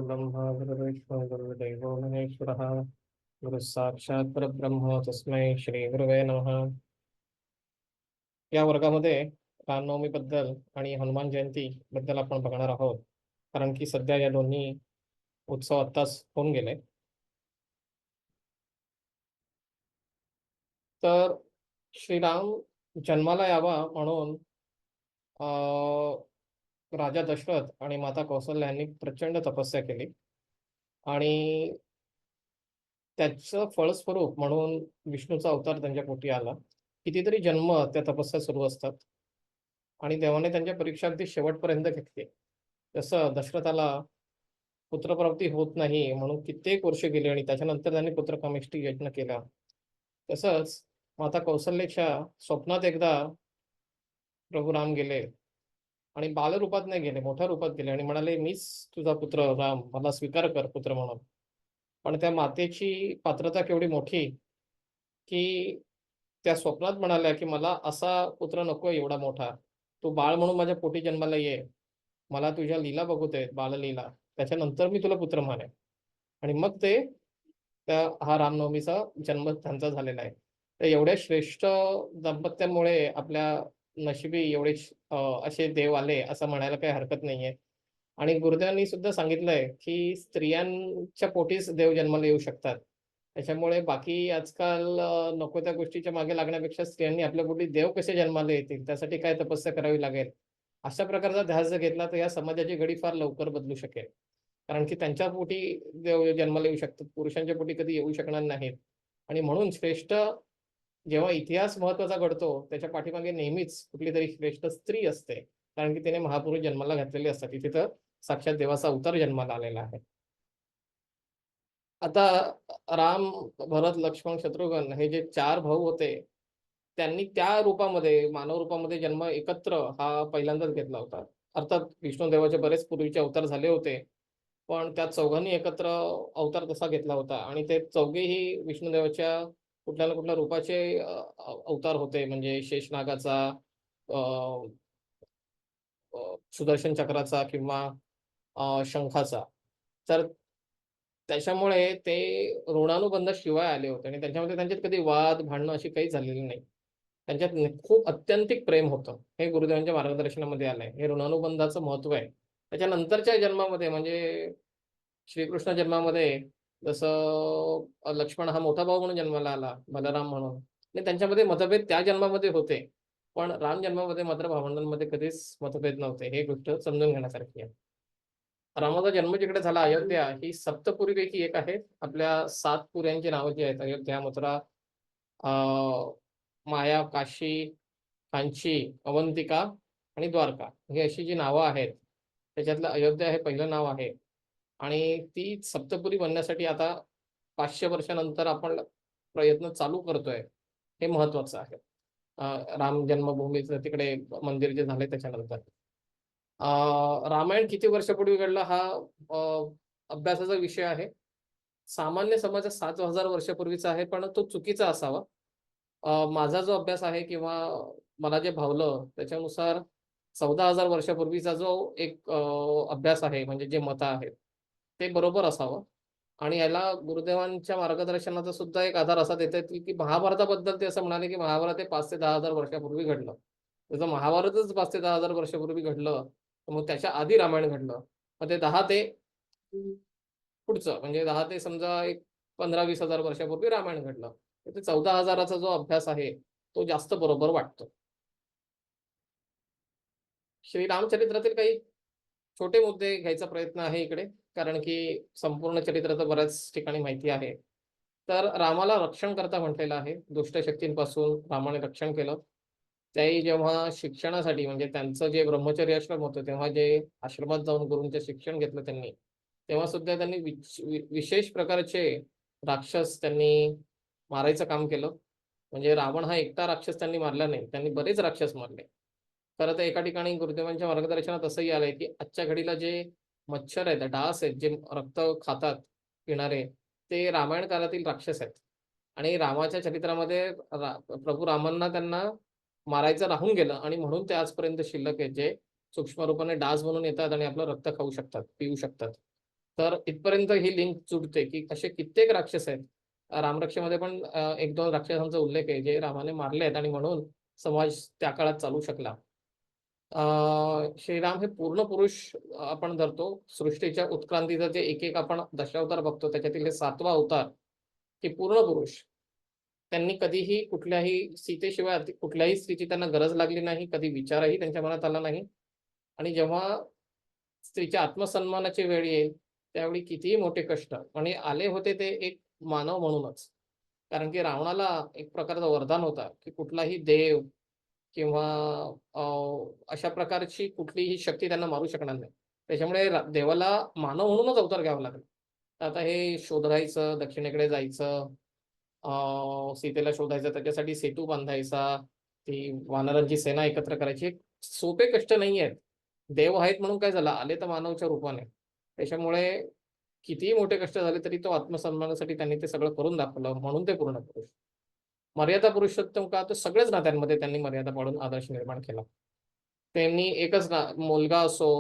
गुरुर्ब्रह्मा गुरुर्विष्णु गुरुर्देवो महेश्वरः गुरुः साक्षात् परब्रह्म तस्मै श्री गुरुवे नमः. या वर्गामध्ये रामनवमी बद्दल आणि हनुमान जयंती बद्दल आपण बघणार आहोत, कारण की सध्या या दोन्ही उत्सव आत्ताच होऊन गेले. तर श्रीराम जन्माला यावा म्हणून राजा दशरथ आणि माता कौसल्या यांनी प्रचंड तपस्या केली आणि त्याचं फळस्वरूप म्हणून विष्णूचा अवतार त्यांच्या पोटी आला. कितीतरी जन्म त्या तपस्या सुरू असतात आणि देवाने त्यांच्या परीक्षा अगदी शेवटपर्यंत घेतली. जसं दशरथाला पुत्रप्राप्ती होत नाही म्हणून कित्येक वर्ष गेली आणि त्याच्यानंतर त्यांनी पुत्रकामेष्टी यज्ञ केला. तसंच माता कौसल्याच्या स्वप्नात एकदा प्रभू राम गेले आणि बालरूपात नाही गेले, मोठ्या रूपात गेले आणि म्हणाले, मीच तुझा पुत्र राम, मला स्वीकार कर पुत्र म्हणून. पण त्या मातेची पात्रता केवढी मोठी की त्या स्वप्नात म्हणाल्या की मला असा पुत्र नको एवढा मोठा, तू बाळ म्हणून माझ्या पोटी जन्माला ये, मला तुझ्या लीला बघू दे, बाललीला, त्याच्यानंतर मी तुला पुत्र मानेन. आणि मग ते हा रामनवमीचा जन्म त्यांचा झालेला आहे. तर एवढ्या श्रेष्ठ दाम्पत्यामुळे आपल्या नशिबी एवढे असे देव आले असं म्हणायला काही हरकत नाहीये. आणि गुरुदेवांनी सुद्धा सांगितलंय की स्त्रियांच्या पोटीच देव जन्माला येऊ शकतात. त्याच्यामुळे बाकी आजकाल नको त्या गोष्टीच्या मागे लागण्यापेक्षा स्त्रियांनी आपल्या पोटी देव कसे जन्माला येतील, त्यासाठी काय तपस्या करावी लागेल, अशा प्रकारचा ध्यास जर घेतला तर या समाजाची घडी फार लवकर बदलू शकेल. कारण की त्यांच्या पोटी देव जन्माला येऊ शकतात, पुरुषांच्या पोटी कधी येऊ शकणार नाहीत. आणि म्हणून श्रेष्ठ जेव्हा इतिहास महत्वाचा घडतो त्याच्या पाठीमागे नेहमीच कुठली तरी श्रेष्ठ स्त्री असते, कारण की तिने महापुरुष जन्माला घातलेले असतात. तिथे तर साक्षात देवाचा अवतार जन्माला आलेला आहे. आता राम, भरत, लक्ष्मण, शत्रुघ्न हे जे 4 भाऊ होते त्यांनी त्या रूपामध्ये, मानव रूपामध्ये जन्म एकत्र हा पहिल्यांदाच घेतला होता. अर्थात विष्णुदेवाचे बरेच पूर्वीचे अवतार झाले होते, पण त्या चौघांनी एकत्र अवतार तसा घेतला होता. आणि ते चौघेही विष्णुदेवाच्या कुठल्या ना कुठल्या रूपाचे अवतार होते. म्हणजे शेषनागाचा, सुदर्शन चक्राचा किंवा शंखाचा. तर त्याच्यामुळे ते ऋणानुबंध शिवाय आले होते आणि त्याच्यामध्ये त्यांच्यात कधी वाद भांडणं अशी काही झालेली नाही. त्यांच्यात खूप अत्यंतिक प्रेम होतं. हे गुरुदेवांच्या मार्गदर्शनामध्ये आलंय. हे ऋणानुबंधाचं महत्व आहे. त्याच्यानंतरच्या जन्मामध्ये म्हणजे श्रीकृष्ण जन्मामध्ये जसं लक्ष्मण हा मोठा भाऊ म्हणून जन्माला आला, बलराम म्हणून, आणि त्यांच्यामध्ये मतभेद त्या जन्मामध्ये होते. पण राम जन्मामध्ये मात्र भावंडांमध्ये कधीच मतभेद नव्हते. हे गोष्ट समजून घेण्यासारखी आहे. रामाचा जन्म जिकडे झाला, अयोध्या ही सप्तपुरीपैकी एक आहे. आपल्या 7 पुऱ्यांची नावं जी आहेत, अयोध्या, मथुरा, माया, काशी, कांची, अवंतिका आणि द्वारका, ही अशी जी नावं आहेत त्याच्यातलं अयोध्या हे पहिलं नाव आहे. आणि ती सप्तपुरी बनण्यासाठी आता 500 वर्षानंतर आपण प्रयत्न चालू करतोय, हे महत्वाचं आहे. राम जन्मभूमीचं तिकडे मंदिर जे झाले त्याच्यानंतर. रामायण किती वर्षापूर्वी घडलं हा अभ्यासाचा विषय आहे. सामान्य समाजात 7,000 वर्षापूर्वीचा आहे, पण तो चुकीचा असावा. माझा जो अभ्यास आहे किंवा मला जे भावलं त्याच्यानुसार 14,000 वर्षापूर्वीचा जो एक अभ्यास आहे, म्हणजे जे मत आहेत ते बरोबर असावं. आणि याला गुरुदेवांच्या मार्गदर्शनाचा सुद्धा एक आधार असा देता येतील की महाभारताबद्दल ते असं म्हणाले की महाभारत हे 5 ते 10,000 वर्षापूर्वी घडलं. जर महाभारतच 5 ते 10,000 वर्षापूर्वी घडलं तर मग त्याच्या आधी रामायण घडलं. मग ते 10 ते पुढचं म्हणजे 10 ते समजा एक 15-20,000 वर्षापूर्वी रामायण घडलं. ते 14,000चा जो अभ्यास आहे तो जास्त बरोबर वाटतो. श्रीरामचरित्रातील काही छोटे मुद्दे घ्यायचा प्रयत्न आहे इकडे, कारण की संपूर्ण चरित्र तर बऱ्याच ठिकाणी माहिती आहे. तर रामाला रक्षण करता म्हटलेलं आहे. दुष्ट शक्तींपासून रामाने रक्षण केलं. त्याही जेव्हा शिक्षणासाठी म्हणजे त्यांचं जे ब्रह्मचर्य आश्रम होतं तेव्हा जे आश्रमात जाऊन गुरूंचं शिक्षण घेतलं त्यांनी, तेव्हा सुद्धा त्यांनी विशेष प्रकारचे राक्षस त्यांनी मारायचं काम केलं. म्हणजे रावण हा एकटा राक्षस त्यांनी मारला नाही, त्यांनी बरेच राक्षस मारले. खरं तर एका ठिकाणी गुरुदेवांच्या मार्गदर्शनात असंही आलंय की आजच्या घडीला जे मच्छर आहेत, डास आहेत, जे रक्त खातात पिणारे, ते रामायण काळातील राक्षस आहेत. आणि रामाच्या चरित्रामध्ये प्रभू रामांना त्यांना मारायचं राहून गेलं आणि म्हणून ते आजपर्यंत शिल्लक आहेत, जे सूक्ष्म रूपाने डास बनून येतात आणि आपलं रक्त खाऊ शकतात, पिऊ शकतात. तर इथपर्यंत ही लिंक जुडते की असे कित्येक राक्षस आहेत. रामरक्षेमध्ये पण एक दोन राक्षसांचा उल्लेख आहे जे रामाने मारले आहेत आणि म्हणून समाज त्या काळात चालू शकला. श्रीराम हे पूर्ण पुरुष आपण धरतो. सृष्टीच्या उत्क्रांतीचा जे एक एक आपण दशावतार बघतो त्याच्यातील हे 7वा अवतार की पूर्ण पुरुष. त्यांनी कधीही कुठल्याही सीतेशिवाय कुठल्याही स्त्रीची त्यांना गरज लागली नाही, कधी विचारही त्यांच्या मनात आला नाही. आणि जेव्हा स्त्रीच्या आत्मसन्मानाची वेळ येईल त्यावेळी कितीही मोठे कष्ट आणि आले होते ते एक मानव म्हणूनच. कारण की रावणाला एक प्रकारचं वरदान होता की कुठलाही देव किंवा अशा प्रकारची कुठलीही शक्ती त्यांना मारू शकणार नाही. त्याच्यामुळे देवाला मानव म्हणूनच अवतार घ्यावा लागला. तर आता हे शोधायचं, दक्षिणेकडे जायचं, सीतेला शोधायचं, त्याच्यासाठी सेतू बांधायचा, ती वानरांची सेना एकत्र करायची, हे सोपे कष्ट नाही आहेत. देव आहेत म्हणून काय झालं, आले तर मानवच्या रूपाने. त्याच्यामुळे कितीही मोठे कष्ट झाले तरी तो आत्मसन्मानासाठी त्यांनी ते सगळं करून दाखवलं, म्हणून ते पूर्ण पुरुष. मर्यादा पुरुषोत्तम का, तर सगळ्याच नात्यांमध्ये त्यांनी मर्यादा पाळून आदर्श निर्माण केला. त्यांनी एकच ना मुलगा असो,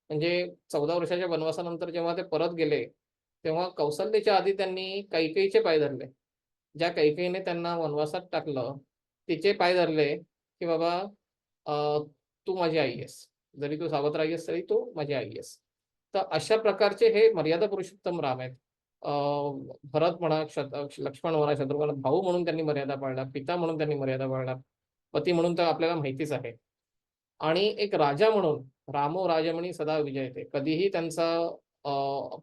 म्हणजे 14 वर्षाच्या वनवासानंतर जेव्हा ते परत गेले तेव्हा कौसल्याच्या आधी त्यांनी कैकेयीचे पाय धरले. ज्या कैकेयीने त्यांना वनवासात टाकलं तिचे पाय धरले की बाबा तू माझी आई आहेस, जरी तू सावत्र आहेस तरी तू माझी आई आहेस. तर अशा प्रकारचे हे मर्यादा पुरुषोत्तम राम आहेत. भरत म्हणा, लक्ष्मण म्हणा, शत्रुघ्न भाऊ म्हणून त्यांनी मर्यादा पाळल्या, पिता म्हणून त्यांनी मर्यादा पाळल्या, पती म्हणून तर आपल्याला माहितीच आहे. आणि एक राजा म्हणून रामो राजमणी सदा विजयते, कधीही त्यांचा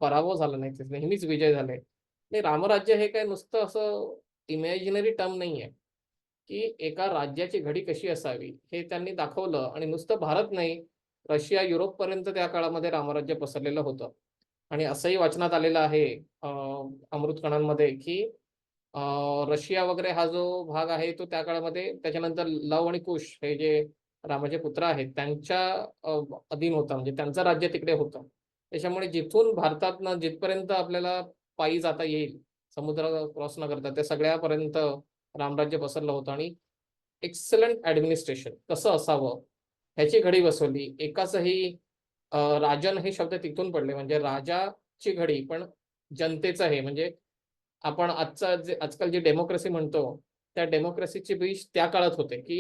पराभव झाला नाही, ते नेहमीच विजय झाले. आणि रामराज्य हे काय नुसतं असं इमॅजिनरी टर्म नाही आहे की एका राज्याची घडी कशी असावी हे त्यांनी दाखवलं. आणि नुसतं भारत नाही, रशिया, युरोप पर्यंत त्या काळामध्ये रामराज्य पसरलेलं होतं. आणि असंही वाचनात आलेलं आहे अमृतकणांमध्ये की रशिया वगैरे हा जो भाग आहे तो त्या काळामध्ये, त्याच्यानंतर लव आणि कुश हे जे रामाचे पुत्र आहेत त्यांच्या अधीन होता, म्हणजे त्यांचं राज्य तिकडे होतं. त्याच्यामुळे जिथून भारतातनं जिथपर्यंत आपल्याला पायी जाता येईल समुद्र क्रॉस न करता, त्या सगळ्यापर्यंत रामराज्य पसरलं होतं. आणि एक्सलंट ऍडमिनिस्ट्रेशन कसं असावं ह्याची घडी बसवली. एकाचही राजन हे शब्द तिथून पडले, म्हणजे राजाची घडी पण जनतेचं हे, म्हणजे आपण आजकाल जी डेमोक्रेसी म्हणतो त्या डेमोक्रेसीचे बीज त्या काळात होते की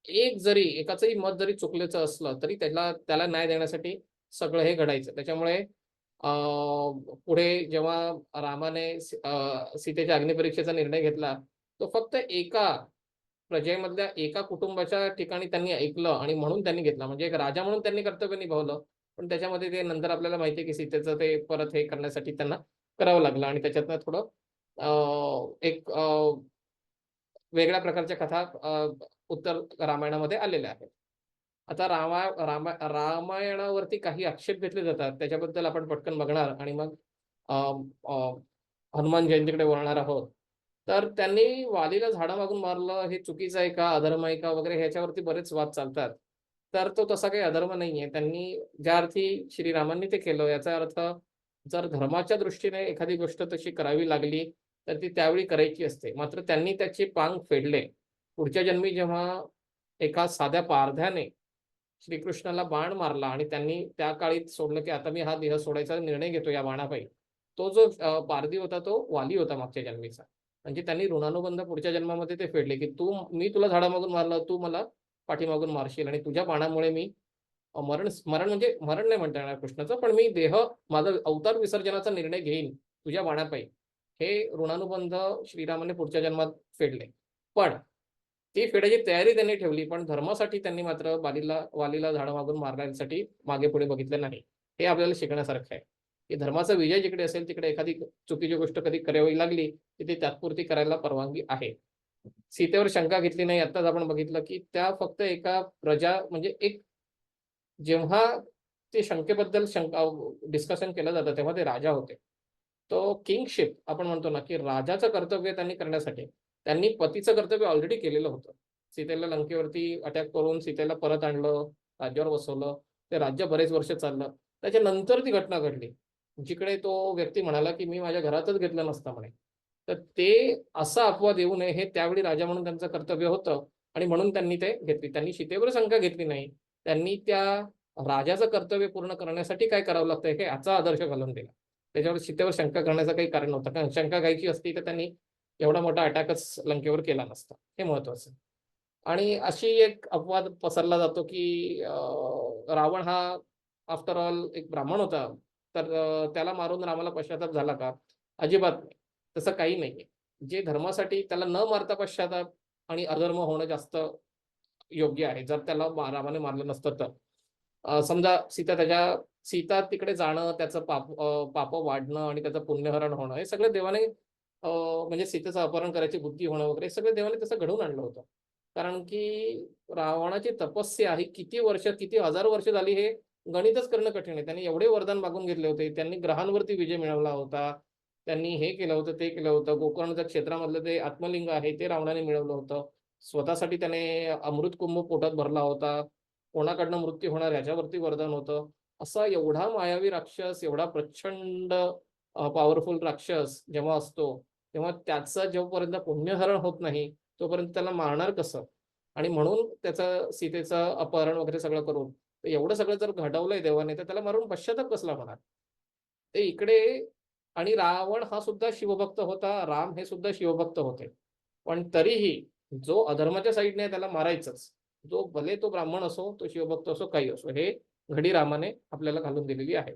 एक जरी एकाचंही मत जरी चुकल्याचं असलं तरी त्याला न्याय देण्यासाठी सगळं हे घडायचं. त्याच्यामुळे पुढे जेव्हा रामाने सीतेच्या अग्निपरीक्षेचा निर्णय घेतला तो फक्त एका प्रजेमधल्या एका कुटुंबाच्या ठिकाणी त्यांनी ऐकलं आणि म्हणून त्यांनी घेतला. म्हणजे एक राजा म्हणून त्यांनी कर्तव्य निभावलं. पण त्याच्यामध्ये ते नंतर आपल्याला माहिती आहे की सीतेचं ते परत हे करण्यासाठी त्यांना करावं लागलं. आणि त्याच्यातनं थोडं एक वेगळ्या प्रकारच्या कथा उत्तर रामायणामध्ये आलेल्या आहेत. आता रामायणावरती काही आक्षेप घेतले जातात, त्याच्याबद्दल आपण पटकन बघणार आणि मग अ, अ, हनुमान जयंतीकडे वळणार आहोत. तर त्यांनी वालीला झाडं मागून मारलं हे चुकीचं आहे का, अधर्म आहे का वगैरे ह्याच्यावरती बरेच वाद चालतात. तर तो तसा काही अधर्म नाहीये. त्यांनी ज्या अर्थी श्रीरामांनी ते केलं याचा अर्थ जर धर्माच्या दृष्टीने एखादी गोष्ट तशी करावी लागली तर ती त्यावेळी करायची असते. मात्र त्यांनी त्याचे पांग फेडले. पुढच्या जन्मी जेव्हा एका साध्या पारध्याने श्रीकृष्णाला बाण मारला आणि त्यांनी त्या काळी सोडलं की आता मी हा देह सोडायचा निर्णय घेतो या बाणापायी. तो जो पारधी होता तो वाली होता मागच्या जन्मीचा. म्हणजे त्यांनी ऋणानुबंध पुढच्या जन्मामध्ये ते फेडले की मी तुला झाडामागून मारलं, तू मला पाठीमागून मारशील आणि तुझ्या बाणामुळे मी मरण मरण म्हणजे मरण नाही म्हणता येणार कृष्णाचं, पण मी माझा अवतार विसर्जनाचा निर्णय घेईन तुझ्या बाणापायी. हे ऋणानुबंध श्रीरामाने पुढच्या जन्मात फेडले. पण ती फेडायची तयारी त्यांनी ठेवली, पण धर्मासाठी त्यांनी मात्र वालीला झाडं मागून मारण्यासाठी मागे पुढे बघितलं नाही. हे आपल्याला शिकण्यासारखं आहे की धर्माचा विजय जिकडे असेल तिकडे एखादी चुकीची गोष्ट कधी करावी लागली की ती तात्पुरती करायला परवानगी आहे. सीतेवर शंका घेतली नाही. आत्ताच आपण बघितलं की त्या फक्त एका प्रजा म्हणजे एक जेव्हा ते शंकेबद्दल डिस्कशन केलं जातं तेव्हा ते राजा होते. तो किंगशिप आपण म्हणतो ना की राजाचं कर्तव्य त्यांनी करण्यासाठी त्यांनी पतीचं कर्तव्य ऑलरेडी केलेलं होतं. सीतेला लंकेवरती अटॅक करून सीतेला परत आणलं, राज्यावर बसवलं. ते राज्य बरेच वर्ष चाललं. त्याच्यानंतर ती घटना घडली जिकडे तो व्यक्ती म्हणाला की मी माझ्या घरातच घेतलं नसतं म्हणे. तर ते असा अपवाद येऊ नये हे त्यावेळी राजा म्हणून त्यांचं कर्तव्य होतं आणि म्हणून त्यांनी ते घेतली. त्यांनी सीतेवर शंका घेतली नाही. त्यांनी त्या राजाचं कर्तव्य पूर्ण करण्यासाठी काय करावं लागतं हे याचा आदर्श घालून दिला. त्याच्यावर सीतेवर शंका करण्याचं काही कारण नव्हतं, कारण शंका घ्यायची असती तर त्यांनी एवढा मोठा अटॅकच लंकेवर केला नसता. हे महत्वाचं. आणि अशी एक अपवाद पसरला जातो की रावण हा आफ्टर ऑल एक ब्राह्मण होता, तर त्याला मारून रामाला पश्चाताप झाला का? अजिबात नाही. तसं काही नाहीये. जे धर्मासाठी त्याला न मारता पश्चाताप आणि अधर्म होणं जास्त योग्य आहे. जर त्याला रामाने मारलं नसतं तर. समजा सीता तिकडे जाणं, त्याचं पाप वाढणं आणि त्याचं पुण्यहरण होणं, हे सगळं देवाने म्हणजे सीतेचं अपहरण करायची बुद्धी होणं वगैरे, हे सगळं देवाने तसं घडवून आणलं होतं. कारण की रावणाची तपस्या ही किती वर्ष, किती हजार वर्ष झाली हे गणितच करणं कठीण आहे. त्यांनी एवढे वरदान मागून घेतले होते. त्यांनी ग्रहांवरती विजय मिळवला होता. त्यांनी हे केलं होतं, ते केलं होतं. गोकर्णच्या क्षेत्रामधलं ते आत्मलिंग आहे ते रावणाने मिळवलं होतं. स्वतःसाठी त्याने अमृत कुंभ पोटात भरला होता. कोणाकडनं मृत्यू होणार ह्याच्यावरती वरदान होतं. असा एवढा मायावी राक्षस, एवढा प्रचंड पॉवरफुल राक्षस जेव्हा असतो, तेव्हा त्याचं जोपर्यंत पुण्यहरण होत नाही, तोपर्यंत त्याला मारणार कसं? आणि म्हणून त्याचं सीतेचं अपहरण वगैरे सगळं करून, तर एवढं सगळं जर घडवलंय देवाने, तर त्याला मारून पश्चाताप कसला होणार? ते इकडे. आणि रावण हा सुद्धा शिवभक्त होता, राम हे सुद्धा शिवभक्त होते. पण तरीही जो अधर्माच्या साईडने त्याला मारायचंच. जो भले तो ब्राह्मण असो, तो शिवभक्त असो, काही असो, हे घडी रामाने आपल्याला घालून दिलेली आहे.